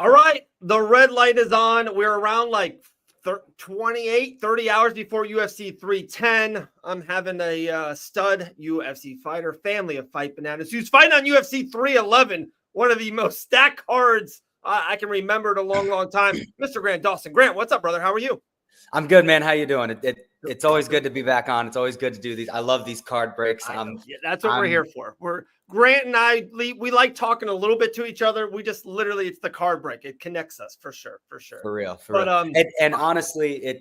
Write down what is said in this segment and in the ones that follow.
All right. The red light is on. We're around like 28, 30 hours before UFC 310. I'm having a stud UFC fighter, family of fight bananas, who's fighting on UFC 311, one of the most stacked cards I can remember in a long, long time. Mr. Grant Dawson. Grant, what's up, brother? How are you? I'm good, man. How you doing? It's always good to be back on. It's always good to do these. I love these card breaks. Yeah, that's what we're here for. Grant and I, we like talking a little bit to each other. We just literally, it's the card break. It connects us for sure. For real. And honestly,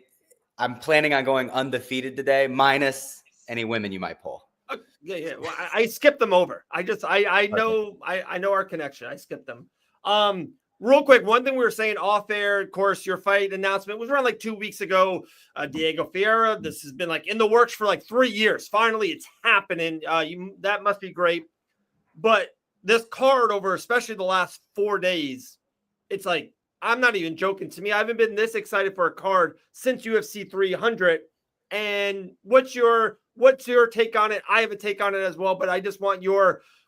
I'm planning on going undefeated today, minus any women you might pull. Yeah. Well, I skipped them over. I know our connection. I skipped them. Real quick, one thing we were saying off air, of course, your fight announcement was around like 2 weeks ago. Diego Ferreira, this has been like in the works for like 3 years. Finally, it's happening. That must be great. But this card over, especially the last 4 days, it's like, I'm not even joking. To me, I haven't been this excited for a card since UFC 300. And what's your take on it? I have a take on it as well, but I just want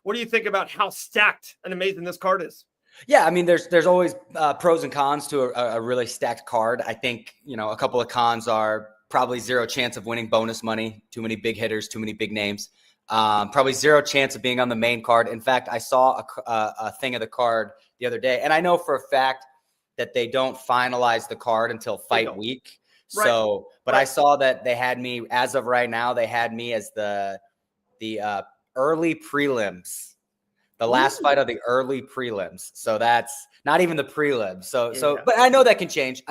what do you think about how stacked and amazing this card is? Yeah, I mean, there's always pros and cons to a really stacked card. I think, a couple of cons are probably zero chance of winning bonus money, too many big hitters, too many big names, probably zero chance of being on the main card. In fact, I saw a thing of the card the other day, and I know for a fact that they don't finalize the card until fight week. Right. So, but I saw that they had me, as of right now, they had me as the early prelims. The last fight of the early prelims. So that's not even the prelims. But I know that can change.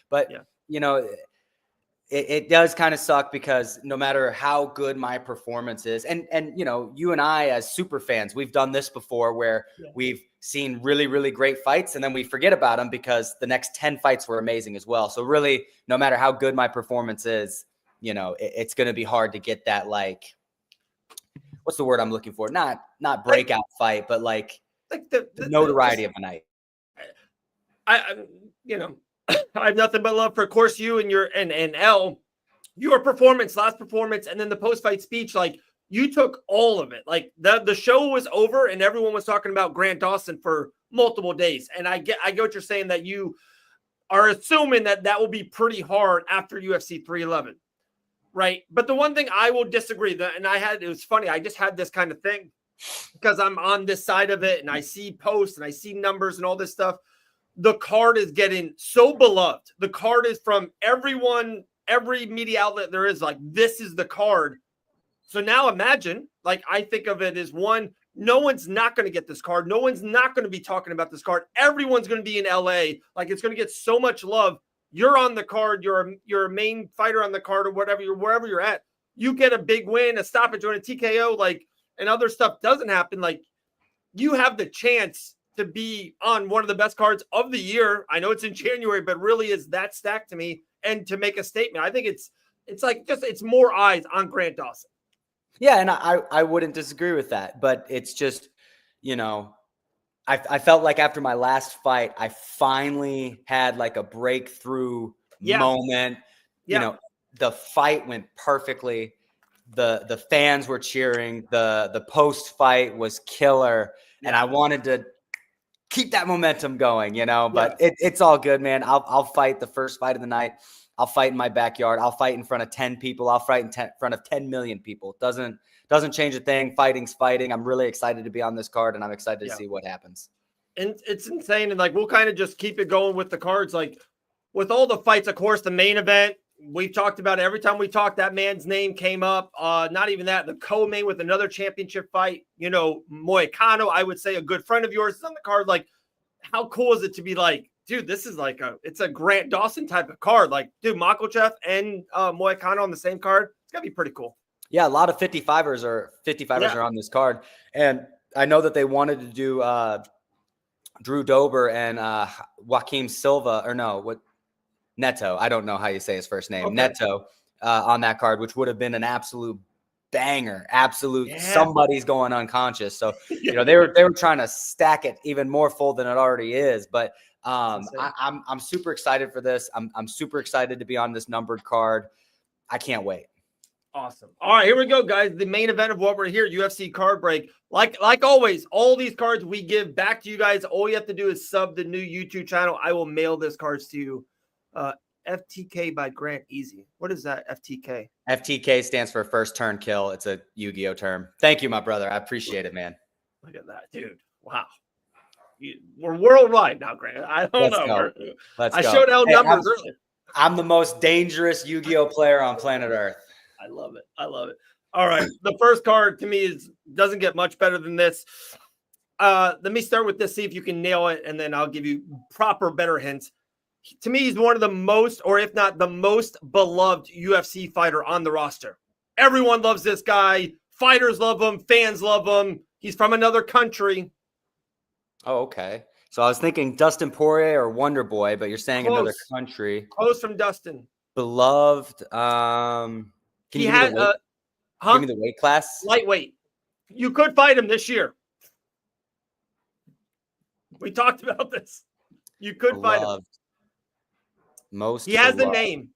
But, it does kind of suck because no matter how good my performance is, and you and I as super fans, we've done this before where we've seen really, really great fights and then we forget about them because the next 10 fights were amazing as well. So really, no matter how good my performance is, it's going to be hard to get that, like, what's the word I'm looking for? Not breakout fight, but like the notoriety of the night. I have nothing but love for, of course, you and your performance, last performance, and then the post-fight speech. Like, you took all of it. Like, the show was over and everyone was talking about Grant Dawson for multiple days. And I get what you're saying, that you are assuming that will be pretty hard after UFC 311. Right. But the one thing I will disagree that, and it was funny. I just had this kind of thing because I'm on this side of it and I see posts and I see numbers and all this stuff. The card is getting so beloved. The card is from everyone, every media outlet there is, like, this is the card. So now imagine, like, I think of it as one, no one's not going to get this card. No one's not going to be talking about this card. Everyone's going to be in LA. Like, it's going to get so much love. You're on the card. You're a main fighter on the card or whatever. Wherever you're at, you get a big win, a stoppage, or a TKO, like, and other stuff doesn't happen. Like, you have the chance to be on one of the best cards of the year. I know it's in January, but really is that stacked to me, and to make a statement. I think it's like it's more eyes on Grant Dawson. Yeah, and I wouldn't disagree with that, but it's just, I felt like after my last fight, I finally had like a breakthrough moment. Yeah. The fight went perfectly. The fans were cheering. The post fight was killer, and I wanted to keep that momentum going. But it's all good, man. I'll fight the first fight of the night. I'll fight in my backyard. I'll fight in front of 10 people. I'll fight in front of 10 million people. Doesn't change a thing. Fighting's fighting. I'm really excited to be on this card, and I'm excited to see what happens. And it's insane. And like, we'll kind of just keep it going with the cards. Like, with all the fights, of course, the main event, we've talked about it. Every time we talked, that man's name came up. Not even that, the co-main with another championship fight, Moicano, I would say a good friend of yours, is on the card. Like, how cool is it to be like, dude, this is like it's a Grant Dawson type of card. Like, dude, Makhachev and Moicano on the same card. It's gotta be pretty cool. Yeah, a lot of 55ers are on this card. And I know that they wanted to do Drew Dober and Joaquim Silva, Neto. I don't know how you say his first name. Okay. Neto on that card, which would have been an absolute banger. Somebody's going unconscious. So, they were trying to stack it even more full than it already is. But I'm super excited for this. I'm super excited to be on this numbered card. I can't wait. Awesome. All right, here we go, guys. The main event of what we're here, UFC card break. Like always, all these cards we give back to you guys. All you have to do is sub the new YouTube channel. I will mail this cards to you. FTK by Grant Easy. What is that, FTK? FTK stands for first turn kill. It's a Yu-Gi-Oh term. Thank you, my brother. I appreciate it, man. Look at that, dude. Wow. We're worldwide now, Grant. I don't know. Go. Let's I go. showed out numbers earlier. I'm the most dangerous Yu-Gi-Oh player on planet Earth. I love it. I love it. All right. The first card to me doesn't get much better than this. Let me start with this, see if you can nail it, and then I'll give you proper, better hints. To me, he's one of the most, or if not the most beloved UFC fighter on the roster. Everyone loves this guy. Fighters love him. Fans love him. He's from another country. Oh, okay. So I was thinking Dustin Poirier or Wonder Boy, but you're saying Close. Another country. Close from Dustin. Beloved. Can you give me the weight class? Lightweight. You could fight him this year. We talked about this. You could fight him. Most. He has the name.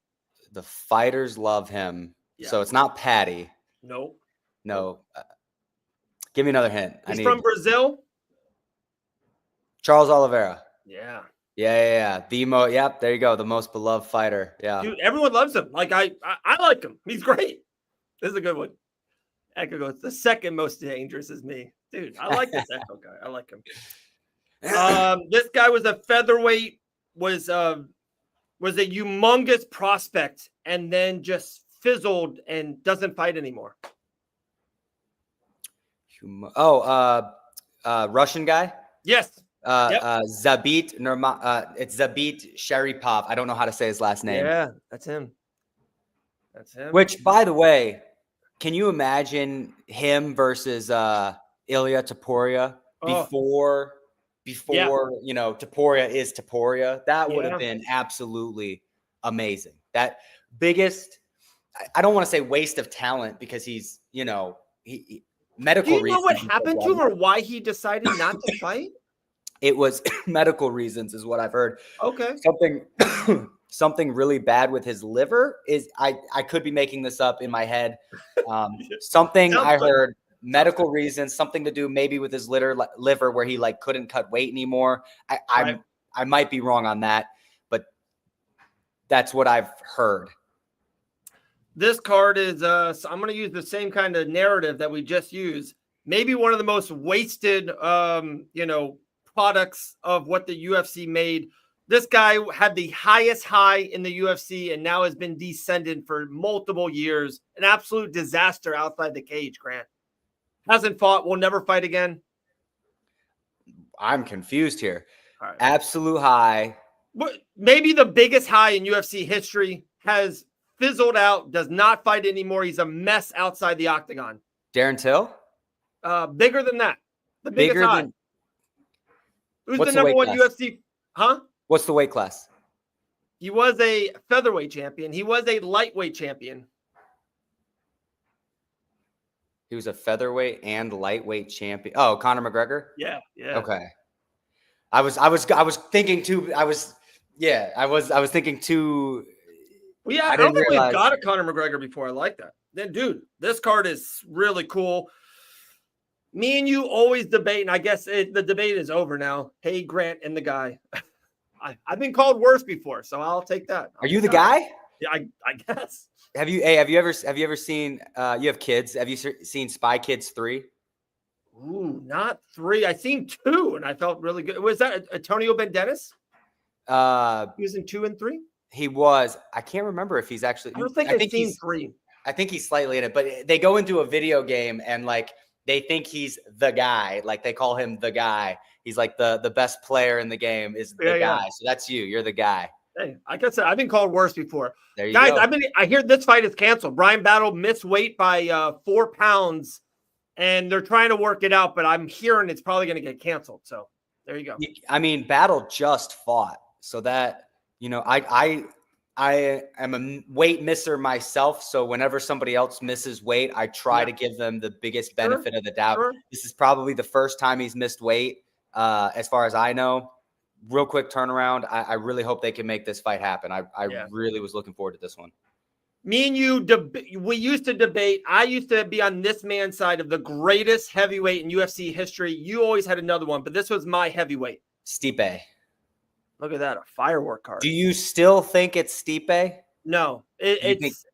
The fighters love him. Yeah. So it's not Patty. Nope. No. Give me another hint. He's from Brazil. Charles Oliveira. Yeah. Yeah. Yep. There you go. The most beloved fighter. Yeah. Dude, everyone loves him. Like I like him. He's great. This is a good one. Echo goes, the second most dangerous is me. Dude, I like this Echo guy. I like him. This guy was a featherweight, was a humongous prospect, and then just fizzled and doesn't fight anymore. Russian guy? Yes. Zabit it's Zabit Sharipov. I don't know how to say his last name. Yeah, that's him. Which, by the way, can you imagine him versus Ilya Taporia before Taporia is Taporia? That would have been absolutely amazing. That biggest, I don't want to say waste of talent, because he's, medical reasons. Do you know what happened to him or why he decided not to fight? It was medical reasons is what I've heard. Okay. Something really bad with his liver is, I could be making this up in my head. Something I heard, medical reasons, something to do maybe with his liver where he couldn't cut weight anymore. I might be wrong on that, but that's what I've heard. This card is so I'm going to use the same kind of narrative that we just used. Maybe one of the most wasted products of what the UFC made. This guy had the highest high in the UFC and now has been descended for multiple years. An absolute disaster outside the cage, Grant. Hasn't fought, will never fight again. I'm confused here. All right. Absolute high. Maybe the biggest high in UFC history, has fizzled out, does not fight anymore. He's a mess outside the octagon. Darren Till? Bigger than that. The biggest high. Who's the number one UFC? Huh? What's the weight class? He was a featherweight champion. He was a lightweight champion. He was a featherweight and lightweight champion. Oh, Conor McGregor? Yeah. Okay. I was thinking too. I was thinking too. Well, yeah, I don't think we've got a Conor McGregor before. I like that. Then, dude, this card is really cool. Me and you always debate, and I guess the debate is over now. Hey, Grant and the guy. I've been called worse before, so I'll take that. Are you the guy? Yeah, I guess. Have you ever seen? You have kids. Have you seen Spy Kids 3? Ooh, not 3. I seen 2, and I felt really good. Was that Antonio Banderas? He was in 2 and 3. He was. I can't remember if he's actually. I don't think I've seen 3. I think he's slightly in it, but they go into a video game and they think he's the guy. They call him the guy. He's the best player in the game is the guy. Yeah. So that's you. You're the guy. Hey, like I said, I've been called worse before. There you Guys, go. I hear this fight is canceled. Brian Battle missed weight by 4 pounds, and they're trying to work it out, but I'm hearing it's probably going to get canceled. So there you go. I mean, Battle just fought. So that, I am a weight misser myself. So whenever somebody else misses weight, I try to give them the biggest benefit of the doubt. Sure. This is probably the first time he's missed weight, as far as I know. Real quick turnaround. I really hope they can make this fight happen. I really was looking forward to this one. Me and you, we used to debate. I used to be on this man's side of the greatest heavyweight in UFC history. You always had another one, but this was my heavyweight. Stipe. Look at that, a firework card. Do you still think it's Stipe? No, it's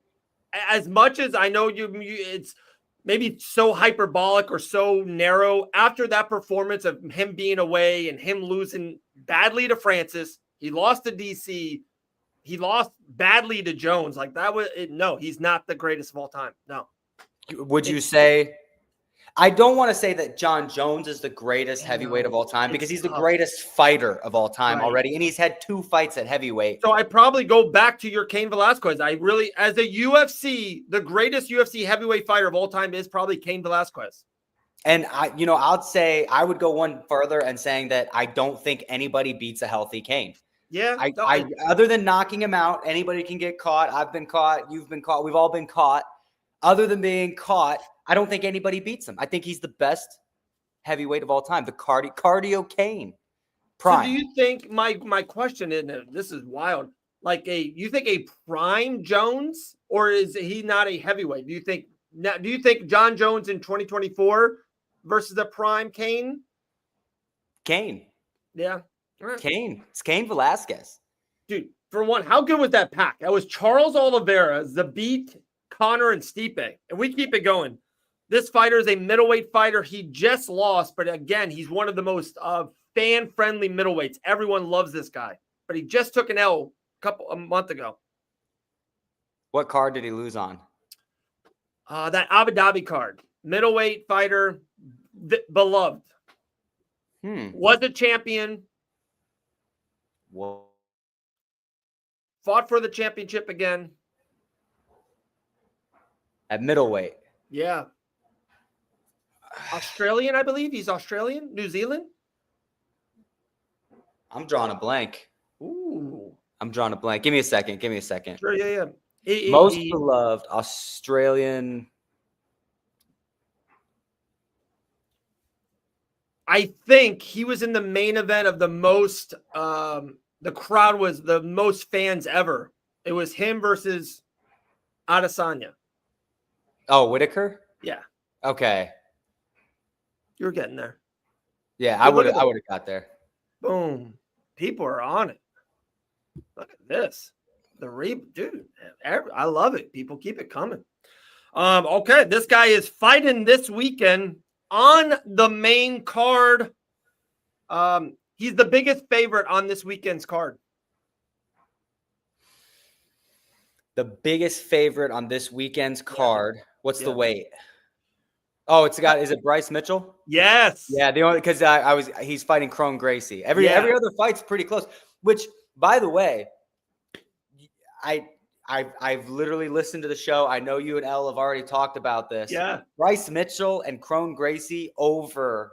as much as I know it's maybe so hyperbolic or so narrow. After that performance of him being away and him losing badly to Francis, he lost to DC. He lost badly to Jones. Like that was no, he's not the greatest of all time. No. Would you say? I don't want to say that John Jones is the greatest heavyweight of all time because he's the greatest fighter of all time already. And he's had 2 fights at heavyweight. So I probably go back to your Cain Velasquez. I really, as a UFC, the greatest UFC heavyweight fighter of all time is probably Cain Velasquez. And I'd say I would go one further and saying that I don't think anybody beats a healthy Cain. Yeah. I other than knocking him out, anybody can get caught. I've been caught. You've been caught. We've all been caught. Other than being caught, I don't think anybody beats him. I think he's the best heavyweight of all time. The cardio Cain. Prime. So do you think my question is, this is wild. Like you think a prime Jones, or is he not a heavyweight? Do you think John Jones in 2024 versus a prime Cain? Cain. Yeah. Right. Cain. It's Cain Velasquez. Dude, for one, how good was that pack? That was Charles Oliveira, Zabit, Connor, and Stipe. And we keep it going. This fighter is a middleweight fighter. He just lost, but again, he's one of the most fan-friendly middleweights. Everyone loves this guy. But he just took an L a month ago. What card did he lose on? That Abu Dhabi card. Middleweight fighter, beloved. Was a champion. Whoa. Fought for the championship again. At middleweight. Yeah. Australian, I believe. He's Australian? New Zealand? I'm drawing a blank. Ooh. I'm drawing a blank. Give me a second. Sure, yeah. Most beloved Australian. I think he was in the main event of the most, the crowd was the most fans ever. It was him versus Adesanya. Oh, Whitaker? Yeah. Okay. You're getting there. Yeah, I would have got there. Boom. People are on it. Look at this. Dude, I love it. People keep it coming. Okay, this guy is fighting this weekend on the main card. He's the biggest favorite on this weekend's card. The biggest favorite on this weekend's card. What's the weight? Oh, is it Bryce Mitchell? Yes. Yeah, the only because he's fighting Crone Gracie. Every other fight's pretty close. Which, by the way, I've literally listened to the show. I know you and Elle have already talked about this. Yeah. Bryce Mitchell and Crone Gracie over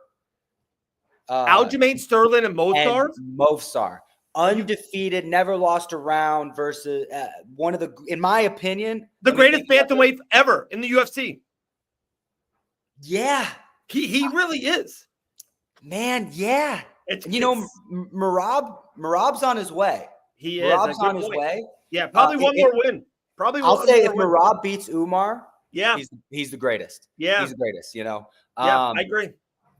Aljamain Sterling and Movsar. Movsar. Undefeated, never lost a round versus one of the, in my opinion, the greatest bantamweight ever in the UFC. Yeah. He really is. Man, yeah. Merab's on his way. He is. Merab's on his way. Yeah, probably one more win. I'll say if Merab beats Umar, he's the greatest. Yeah. He's the greatest, Yeah, I agree.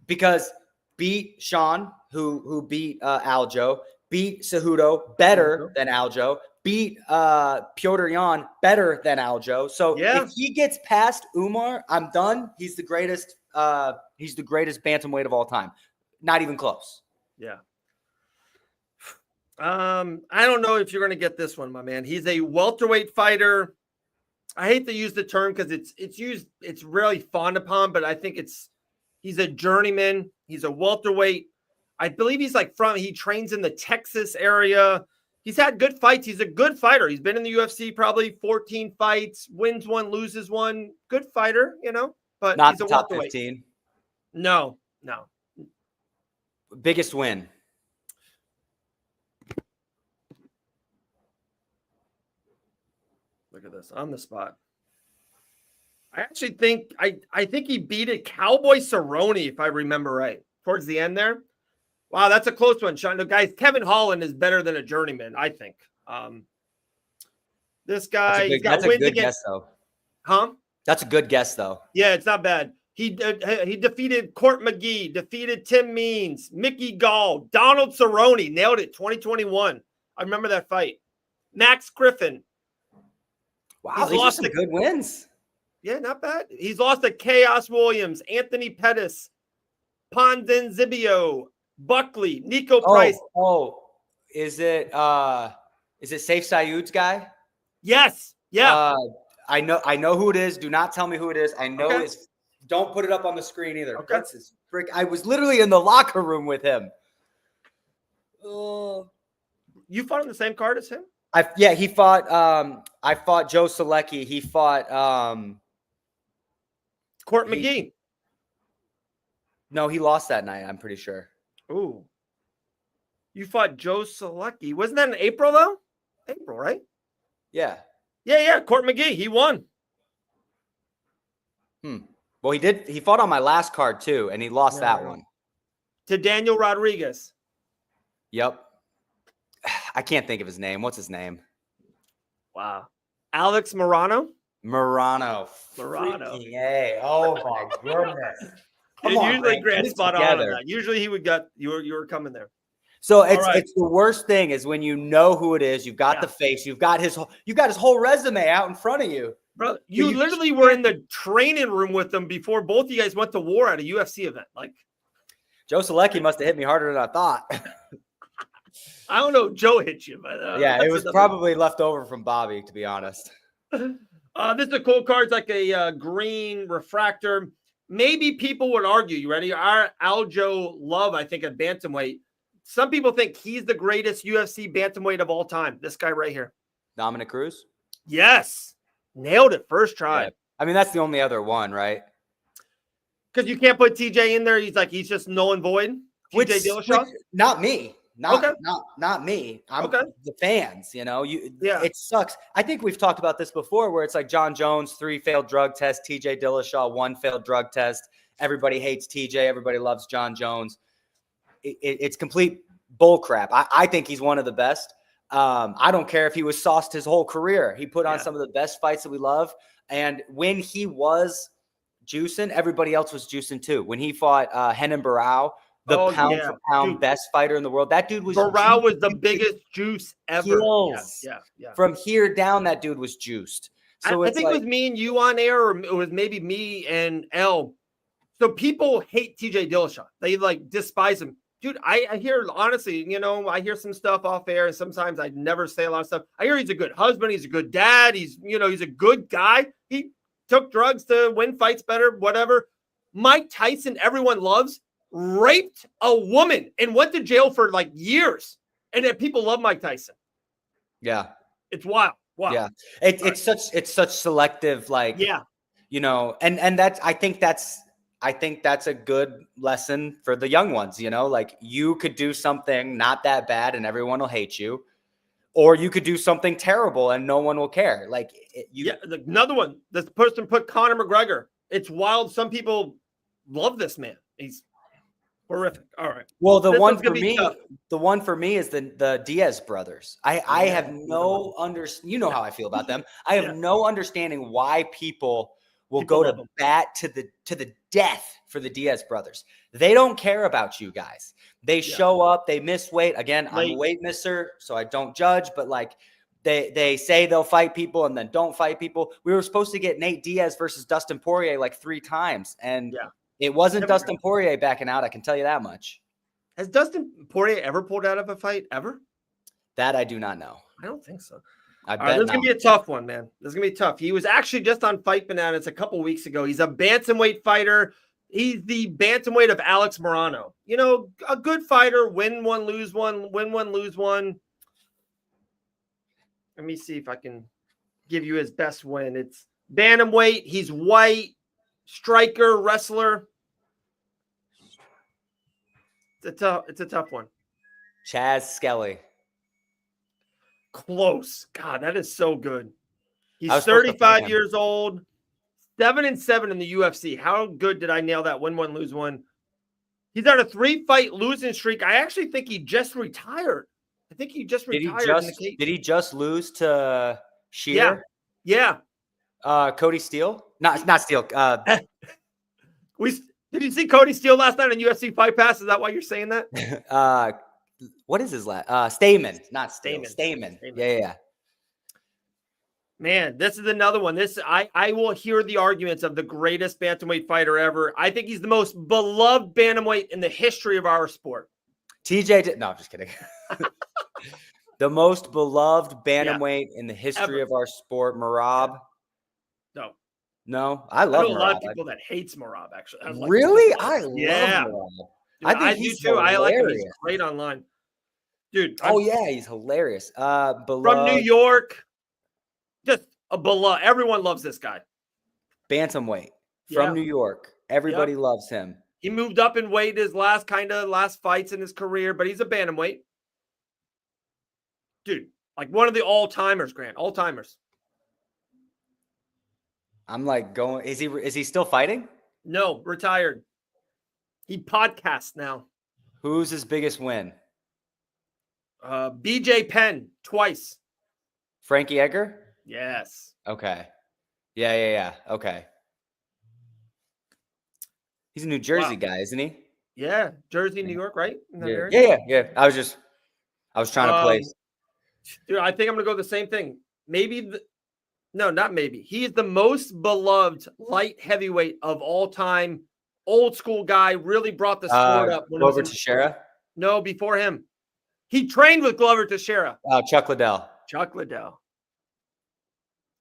Because beat Sean, who beat Aljo, beat Cejudo better than Aljo, beat Piotr Jan better than Aljo. So if he gets past Umar, I'm done. He's the greatest. He's the greatest bantamweight of all time. Not even close. Yeah. I don't know if you're going to get this one, my man. He's a welterweight fighter. I hate to use the term because it's really frowned upon, but I think he's a journeyman. He's a welterweight. I believe he trains in the Texas area. He's had good fights. He's a good fighter. He's been in the UFC probably 14 fights, wins one, loses one. Good fighter, but not he's a top welterweight. 15. No. Biggest win. Look at this on the spot. I actually think I think he beat a Cowboy Cerrone, if I remember right, towards the end there. Wow, that's a close one, Sean. The guys, Kevin Holland is better than a journeyman, I think. This guy, he's got That's a wins good against. guess, though. Huh? That's a good guess, though. Yeah, it's not bad. He defeated Court McGee, defeated Tim Means, Mickey Gall, Donald Cerrone, nailed it, 2021. I remember that fight. Max Griffin. Wow, these are some good wins. Yeah, not bad. He's lost to Chaos Williams, Anthony Pettis, Ponzinibbio, Buckley, Nico Price. Is it Safe Sayoud's guy? Yes. Yeah. I know who it is. Do not tell me who it is. I know it's. Don't put it up on the screen either. Okay. I was literally in the locker room with him. You fought on the same card as him? He fought. I fought Joe Selecki. He fought Court McGee. No, he lost that night. I'm pretty sure. Ooh. You fought Joe Selecki. Wasn't that in April though? April, right? Yeah. Yeah. Court McGee. He won. Well, he did. He fought on my last card too, and he lost that one to Daniel Rodriguez. Yep. I can't think of his name. What's his name? Wow. Alex Morano. Morano. Freaking A. Oh my goodness. Usually Grant's spot on that. Usually he would get you were coming there. So it's the worst thing is when you know who it is. You've got the face. You've got his whole resume out in front of you. Bro, you literally were in the training room with them before both of you guys went to war at a UFC event. Like Joe Selecki must have hit me harder than I thought. I don't know if Joe hit you, but yeah, it was probably left over from Bobby, to be honest. This is a cool card. It's like a green refractor. Maybe people would argue. You ready? Our Aljo Love, I think, at bantamweight. Some people think he's the greatest UFC bantamweight of all time. This guy right here. Dominic Cruz? Yes. Nailed it first try. Yeah. I mean, that's the only other one, right? Because you can't put TJ in there. He's just null and void. TJ Dillashaw? Not me. Not me. I'm the fans, It sucks. I think we've talked about this before where it's like John Jones, 3 failed drug tests, TJ Dillashaw, 1 failed drug test. Everybody hates TJ. Everybody loves John Jones. It's complete bull crap. I think he's one of the best. I don't care if he was sauced his whole career. He put on some of the best fights that we love. And when he was juicing, everybody else was juicing too. When he fought Renan Barão, the pound for pound best fighter in the world, that dude was Barão was the biggest juice ever. Yeah. From here down, that dude was juiced. So I think it was me and you on air, or it was maybe me and L. So people hate TJ Dillashaw. They despise him. Dude, I hear, honestly, I hear some stuff off air, and sometimes I never say a lot of stuff. I hear he's a good husband. He's a good dad. He's a good guy. He took drugs to win fights better, whatever. Mike Tyson, everyone loves, raped a woman and went to jail for years. And then people love Mike Tyson. Yeah. It's wild. Wow. Yeah. It's such selective, and I think that's a good lesson for the young ones, you could do something not that bad and everyone will hate you, or you could do something terrible and no one will care. Another one, this person put Conor McGregor. It's wild. Some people love this man. He's horrific. All right. Well, the one for me is the Diaz brothers. I have no you know how I feel about them. I have no understanding why people go to bat to the death for the Diaz brothers. They don't care about you guys. They show up, they miss weight. Again, I'm a weight misser, so I don't judge, but they say they'll fight people and then don't fight people. We were supposed to get Nate Diaz versus Dustin Poirier 3 times, and it wasn't Dustin Poirier backing out, I can tell you that much. Has Dustin Poirier ever pulled out of a fight, ever? That I do not know. I don't think so. This is going to be a tough one, man. This is going to be tough. He was actually just on Fight Bananas a couple weeks ago. He's a bantamweight fighter. He's the bantamweight of Alex Morano. A good fighter, win one, lose one, win one, lose one. Let me see if I can give you his best win. It's bantamweight. He's white, striker, wrestler. It's a tough one. Chaz Skelly. Close. God, that is so good. He's 35 years old, 7-7 in the UFC. How good did I nail that? Win one, lose one. He's on a 3-fight losing streak. I actually think he just retired. I think he just retired. Did he just lose to Shear. Yeah. Cody Steele. Not Steele. Did you see Cody Steele last night on UFC Fight Pass? Is that why you're saying that? What is his last? Stamen, not Steele. Stamen. Stamen. Yeah. Man, this is another one. I will hear the arguments of the greatest bantamweight fighter ever. I think he's the most beloved bantamweight in the history of our sport. No, I'm just kidding. The most beloved bantamweight in the history of our sport, Merab. No, I love Merab. I know a lot of people that hates Merab, actually. Really? I love Merab. Dude, I do too. Hilarious. I like him. He's great online. Dude. He's hilarious. Beloved. From New York. Just a beloved. Everyone loves this guy. Bantamweight from New York. Everybody loves him. He moved up in weight his last fights in his career, but he's a bantamweight. Dude, like one of the all-timers, Grant. All-timers. I'm like going. Is he still fighting? No, retired. He podcasts now. Who's his biggest win? BJ Penn twice. Frankie Edgar? Yes. Okay. Yeah. Okay. He's a New Jersey guy, isn't he? Yeah, Jersey, New York, right? Yeah. I was trying to place. Dude, I think I'm gonna go the same thing. Not maybe. He is the most beloved light heavyweight of all time. Old school guy, really brought the sport up. Glover Teixeira? No, before him. He trained with Glover Teixeira. Chuck Liddell.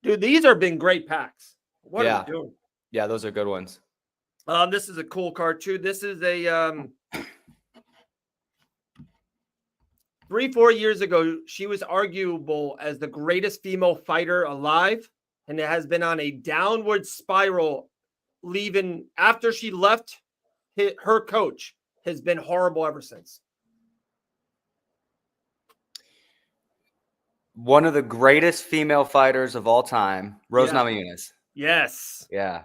Dude, these have been great packs. What are we doing? Yeah, those are good ones. This is a cool card too. This is a 3-4 years ago, she was arguable as the greatest female fighter alive, and it has been on a downward spiral, leaving after she left. Her coach has been horrible ever since. One of the greatest female fighters of all time, Rose Namajunas. Yes. Yeah.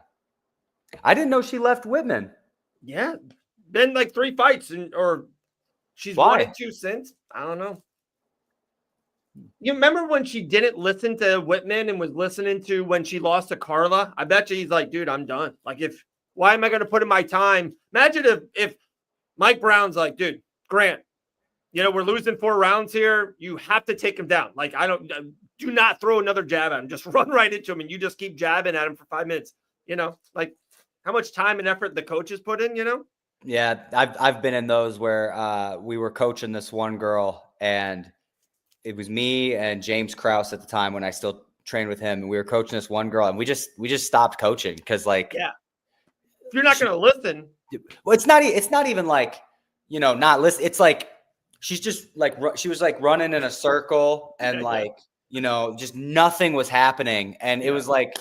I didn't know she left Whitman. Yeah. Been like 3 fights, or she's won 2 since. I don't know. You remember when she didn't listen to Whitman and was listening to when she lost to Carla? I bet you he's like, dude, I'm done. Like, why am I going to put in my time? Imagine if Mike Brown's like, dude, Grant, we're losing 4 rounds here. You have to take him down. Like, do not throw another jab at him. Just run right into him, and you just keep jabbing at him for 5 minutes. Like how much time and effort the coaches put in, Yeah, I've been in those where we were coaching this one girl, and it was me and James Krause at the time when I still trained with him, and we were coaching this one girl, and we just stopped coaching because if you're not going to listen. Well, it's not even like not listen. It's like she's just like she was like running in a circle, and just nothing was happening, and it was like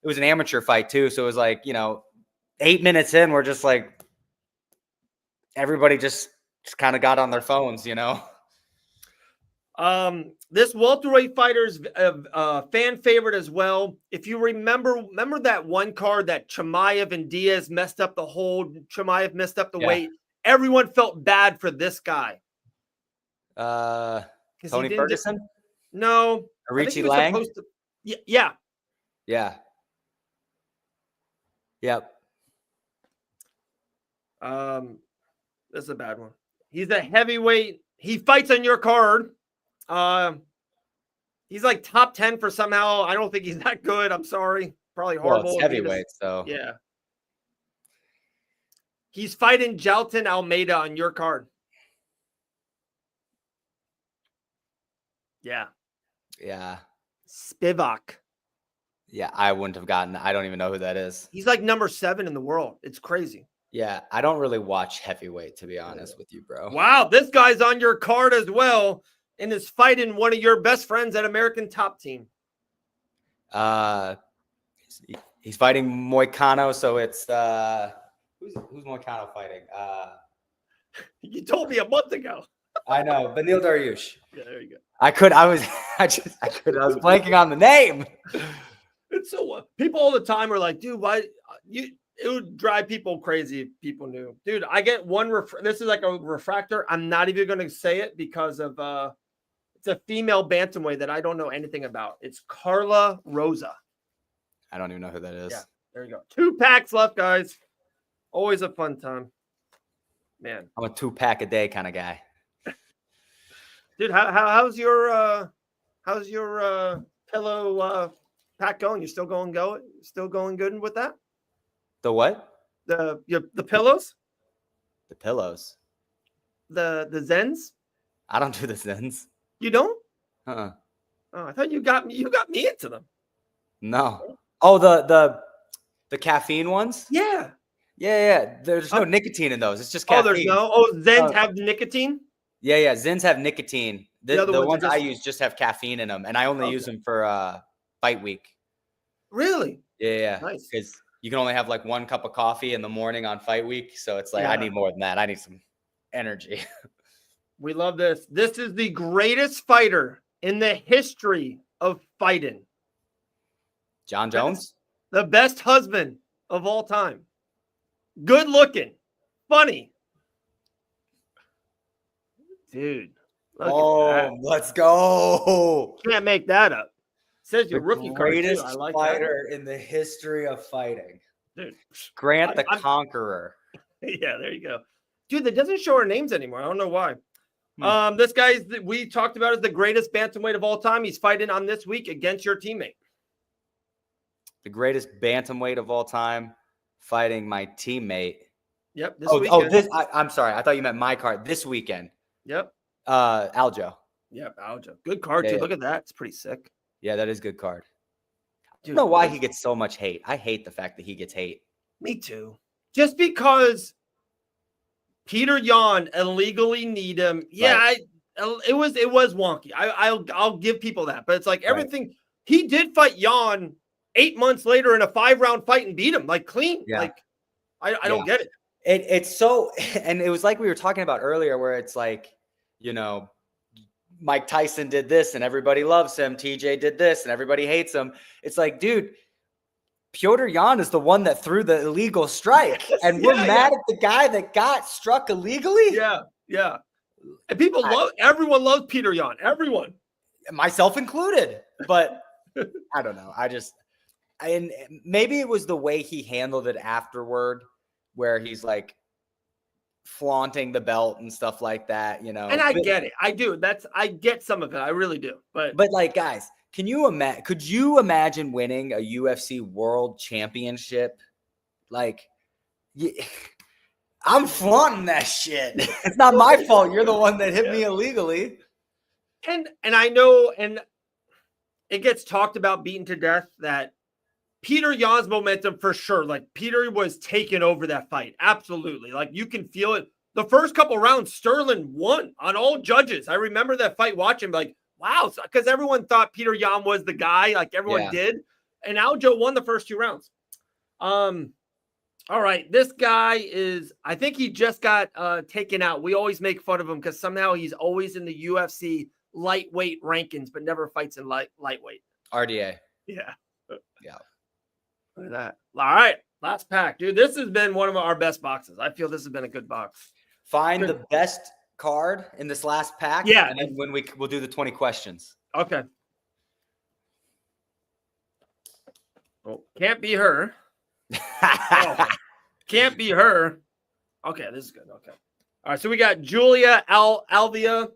it was an amateur fight too, so it was like 8 minutes in, we're just like. Everybody just kind of got on their phones, This welterweight fighter's fan favorite as well. If you remember that one card that Chimaev and Diaz messed up the hold. Chimaev messed up the weight. Everyone felt bad for this guy. Tony Ferguson? No. Richie Lang? Yeah. Yep. This is a bad one. He's a heavyweight. He fights on your card. He's like top 10 for somehow. I don't think he's that good. I'm sorry. Probably horrible. Well, it's heavyweight, so. Yeah. He's fighting Jalton Almeida on your card. Yeah. Spivak. Yeah, I wouldn't have gotten. I don't even know who that is. He's like number 7 in the world. It's crazy. Yeah, I don't really watch heavyweight, to be honest with you, bro. Wow, this guy's on your card as well and is fighting one of your best friends at American Top Team. He's fighting Moicano, so it's who's Moicano fighting? You told me a month ago. I know, Beneil Dariush. Yeah, there you go. I was blanking on the name. It's so people all the time are like, dude, why it would drive people crazy if people knew. Dude, I get one. This is like a refractor. I'm not even going to say it because of It's a female bantamweight that I don't know anything about. It's Carla Rosa. I don't even know who that is. Yeah, there you go. 2 packs left, guys. Always a fun time. Man. I'm a 2-pack a day kind of guy. Dude, how's your pillow pack going? You still going good with that? The what? The pillows? The pillows. The Zens? I don't do the Zens. You don't? Uh-uh. Oh, I thought you got me into them. No. Oh, the caffeine ones? Yeah. Yeah. There's no nicotine in those. It's just caffeine. Oh, there's no. Oh, Zens have nicotine? Yeah. Zens have nicotine. The ones I use just have caffeine in them, and I only use them for fight week. Really? Yeah. Nice. Because you can only have like 1 cup of coffee in the morning on fight week, so it's like I need more than that. I need some energy. We love this. This is the greatest fighter in the history of fighting. John Jones? The best husband of all time. Good looking. Funny. Dude. Let's go. Can't make that up. Says your rookie card. Greatest I like fighter in the history of fighting. Dude. Grant the Conqueror. Yeah, there you go. Dude, that doesn't show our names anymore. I don't know why. This guy we talked about is the greatest bantamweight of all time. He's fighting on this week against your teammate. The greatest bantamweight of all time, fighting my teammate. Yep. This weekend. I'm sorry. I thought you meant my card. This weekend. Yep. Aljo. Yep, Aljo. Good card, too. Look at that. It's pretty sick. Yeah, that is good card. Dude, I don't know why he gets so much hate. I hate the fact that he gets hate. Me too. Just because Peter Yan illegally kneed him. Yeah, right. It was wonky. I'll give people that. But it's like everything. Right. He did fight Yan 8 months later in a 5-round fight and beat him like clean. Yeah. Like I don't get it. It's so, and it was like we were talking about earlier, where it's like, you know, Mike Tyson did this and everybody loves him. TJ did this and everybody hates him. It's like, dude, Piotr Yan is the one that threw the illegal strike. And we're mad at the guy that got struck illegally. Yeah. And everyone loves Peter Yan. Everyone. Myself included. But I don't know. And maybe it was the way he handled it afterward, where he's like flaunting the belt and stuff like that, you know. And I get it. I do. I get some of it. I really do. But like, guys, could you imagine winning a UFC World Championship? Like, I'm flaunting that shit. It's not my fault. You're the one that hit me illegally. And I know, and it gets talked about beaten to death that Peter Yan's momentum for sure. Like Peter was taking over that fight. Absolutely. Like you can feel it. The first couple rounds, Sterling won on all judges. I remember that fight watching like, wow. Because everyone thought Peter Yan was the guy. Like everyone did. And Aljo won the first 2 rounds. All right. This guy I think he just got taken out. We always make fun of him because somehow he's always in the UFC lightweight rankings, but never fights in lightweight. RDA. Yeah. Yeah. Look at that. All right. Last pack. Dude, this has been one of our best boxes. I feel this has been a good box. Find the best card in this last pack. Yeah. And then we'll do the 20 questions. Okay. Oh, can't be her. Can't be her. Okay, this is good. Okay. All right, so we got Julia Alvia.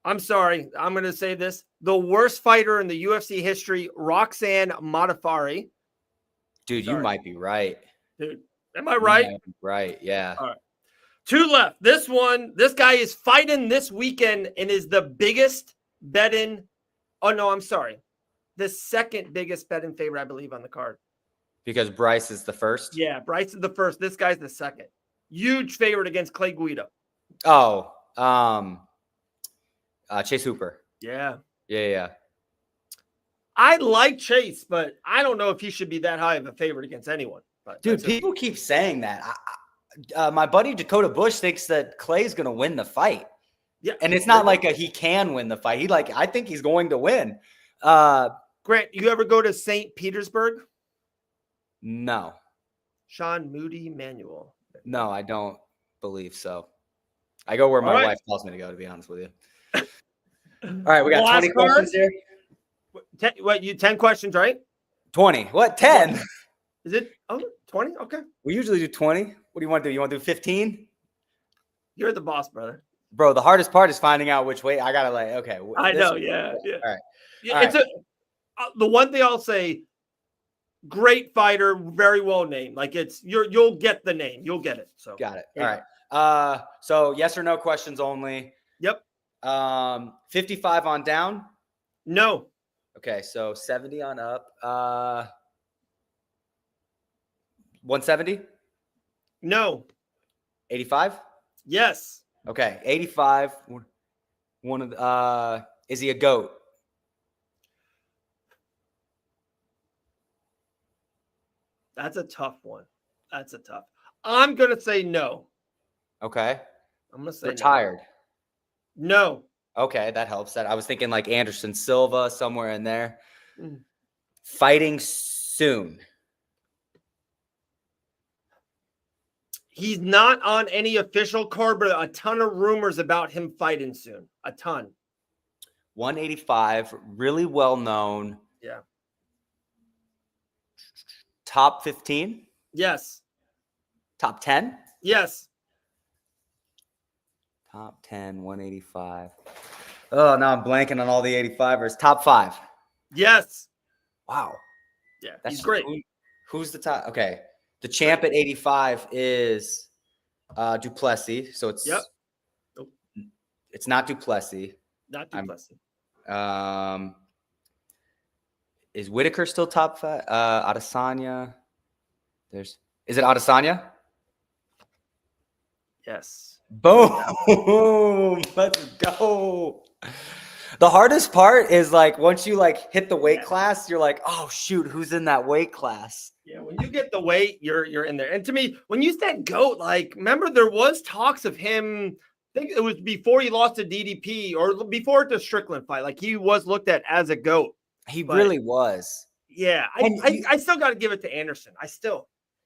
I'm sorry. I'm going to say this. The worst fighter in the UFC history, Roxanne Modafferi. Dude, you might be right. Dude, am I right? Right, yeah. All right. 2 left. This guy is fighting this weekend and is the biggest betting. Oh, no, I'm sorry. The second biggest betting favorite, I believe, on the card. Because Bryce is the first? Yeah, Bryce is the first. This guy's the second. Huge favorite against Clay Guida. Oh, Chase Hooper. Yeah. Yeah. I like Chase, but I don't know if he should be that high of a favorite against anyone. But dude, people keep saying that. My buddy Dakota Bush thinks that Clay's going to win the fight. Yeah, and it's not like he can win the fight. I think he's going to win. Grant, you ever go to St. Petersburg? No. Sean Moody Manuel. No, I don't believe so. I go where my wife tells me to go, to be honest with you. All right, we got Last 20 questions card? here. What, you 10 questions, right? 20. What? 10? Is it 20? Okay. We usually do 20. What do you want to do? You want to do 15? You're the boss, brother. Bro, the hardest part is finding out which way. I got to okay. I know, yeah. All right. Yeah, it's the one thing I'll say, great fighter, very well named. Like you'll get the name. You'll get it. So got it. All right. So yes or no questions only. Yep. 55 on down? No. Okay, so 70 on up. 170? No. 85? Yes. Okay, 85. One of is he a GOAT? That's a tough one. I'm gonna say no. Okay. I'm gonna say retired. No. Okay, that helps. That I was thinking like Anderson Silva somewhere in there. Fighting soon. He's not on any official card, but a ton of rumors about him fighting soon. A ton. 185, really well known. Yeah. Top 15? Yes. Top 10? Yes. Top 10, 185. Oh, now I'm blanking on all the 85ers. Top 5. Yes. Wow. Yeah, he's great. Who's the top? Okay. The champ at 85 is Duplessis. So it's it's not Duplessis. Not Duplessis. Is Whitaker still top 5? Adesanya. Is it Adesanya? Yes. Boom. Let's go. The hardest part is like once you like hit the weight class, you're like, oh shoot, who's in that weight class? Yeah, when you get the weight, you're in there. And to me, when you said GOAT, like remember there was talks of him. I think it was before he lost to DDP or before the Strickland fight. Like he was looked at as a GOAT. He really was. Yeah, I still got to give it to Anderson.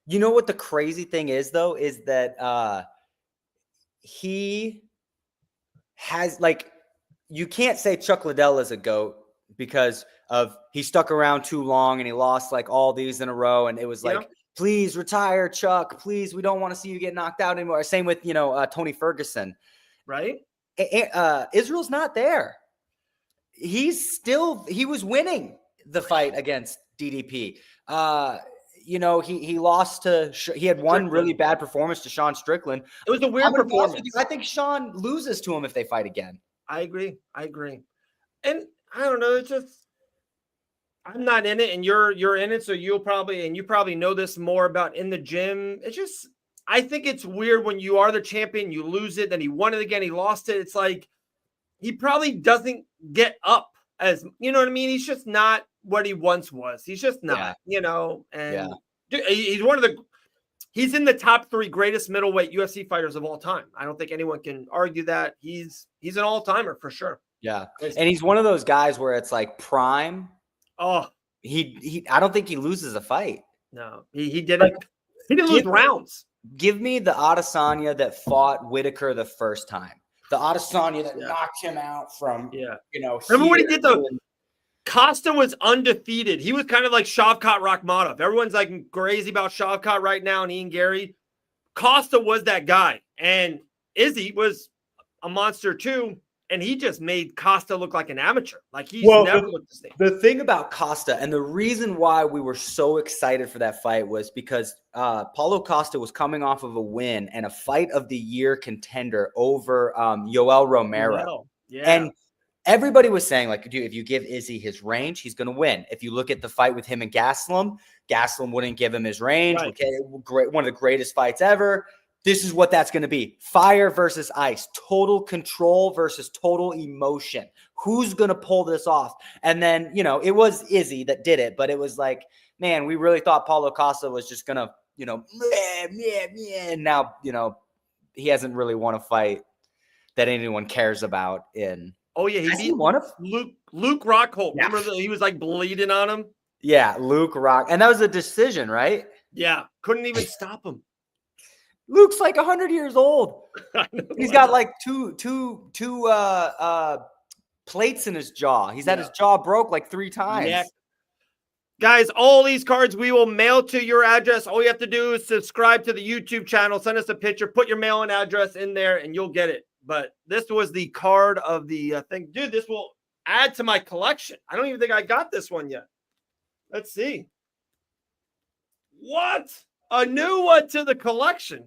You know what the crazy thing is though is that he has like. You can't say Chuck Liddell is a GOAT because of he stuck around too long and he lost like all these in a row. And it was like, please retire, Chuck. Please, we don't want to see you get knocked out anymore. Same with, Tony Ferguson. Right? Israel's not there. He was winning the fight against DDP. He lost to he had one really bad performance to Sean Strickland. It was a weird performance. I think Sean loses to him if they fight again. I agree. And I don't know. It's just, I'm not in it and you're in it. So you probably know this more about in the gym. It's just, I think it's weird when you are the champion, you lose it, then he won it again. He lost it. It's like, he probably doesn't get up as, you know what I mean? He's just not what he once was. He's just not, and he's in the top 3 greatest middleweight UFC fighters of all time. I don't think anyone can argue that. He's an all-timer for sure. Yeah. And he's one of those guys where it's like prime. Oh, I don't think he loses a fight. No, he didn't. He didn't lose rounds. Give me the Adesanya that fought Whitaker the first time. The Adesanya that knocked him out from, Remember when he did Costa was undefeated. He was kind of like Shavkat Rakhmonov. Everyone's like crazy about Shavkat right now and Ian Gary. Costa was that guy. And Izzy was a monster too. And he just made Costa look like an amateur. Like he's never looked the same. The thing about Costa and the reason why we were so excited for that fight was because Paulo Costa was coming off of a win and a fight of the year contender over Yoel Romero. Yeah. And everybody was saying, like, dude, if you give Izzy his range, he's going to win. If you look at the fight with him and Gastelum wouldn't give him his range. Right. Okay, one of the greatest fights ever. This is what that's going to be. Fire versus ice. Total control versus total emotion. Who's going to pull this off? And then, it was Izzy that did it. But it was like, man, we really thought Paulo Costa was just going to, and now, he hasn't really won a fight that anyone cares about in. Oh, yeah. He beat one of Luke Rockhold. Yeah. Remember he was like bleeding on him? Yeah, Luke Rock. And that was a decision, right? Yeah. Couldn't even stop him. Luke's like 100 years old. He's got like two plates in his jaw. He's had his jaw broke like 3 times. Yeah. Guys, all these cards we will mail to your address. All you have to do is subscribe to the YouTube channel, send us a picture, put your mailing address in there, and you'll get it. But this was the card of the thing. Dude, this will add to my collection. I don't even think I got this one yet. Let's see. What? A new one to the collection.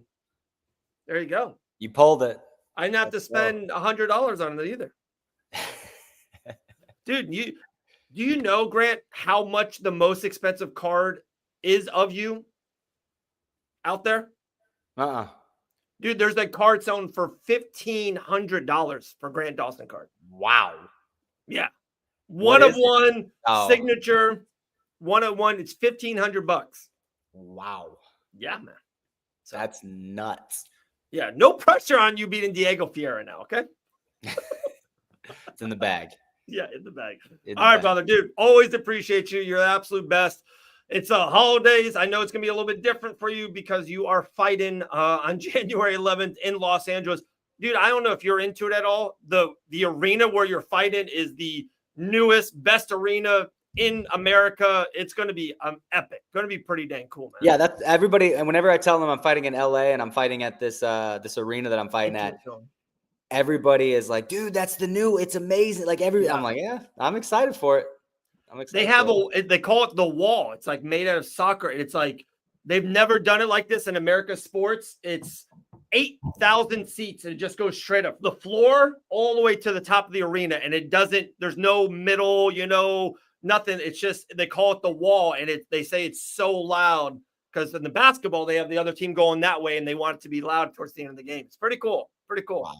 There you go. You pulled it. I didn't have to spend $100 on it either. Dude, do you know, Grant, how much the most expensive card is of you out there? Dude, there's a card selling for $1,500 for Grant Dawson card. Wow. Yeah. One of one signature. One of one. It's $1,500. Wow. Yeah, man. So that's nuts. Yeah. No pressure on you beating Diego Fiera now. Okay. It's in the bag. Yeah, in the bag. All right, brother, dude. Always appreciate you. You're the absolute best. It's holidays. I know it's gonna be a little bit different for you because you are fighting on January 11th in Los Angeles, dude. I don't know if you're into it at all. The arena where you're fighting is the newest, best arena in America. It's gonna be epic. Gonna be pretty dang cool, man. Yeah, that's everybody. And whenever I tell them I'm fighting in LA and I'm fighting at this this arena that I'm fighting at. Everybody is like, dude, that's the new. It's amazing. Like I'm like, yeah, I'm excited for it. I'm excited. They have they call it the wall. It's like made out of soccer. It's like they've never done it like this in America's sports. It's 8,000 seats and it just goes straight up the floor all the way to the top of the arena. And it doesn't. There's no middle, nothing. It's just they call it the wall, and they say it's so loud because in the basketball they have the other team going that way, and they want it to be loud towards the end of the game. It's pretty cool. Pretty cool. Wow.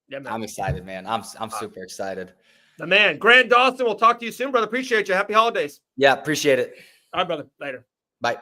Yeah, man. I'm excited, man. I'm super excited. The man, Grant Dawson. We'll talk to you soon, brother. Appreciate you. Happy holidays. Yeah, appreciate it. All right, brother. Later. Bye.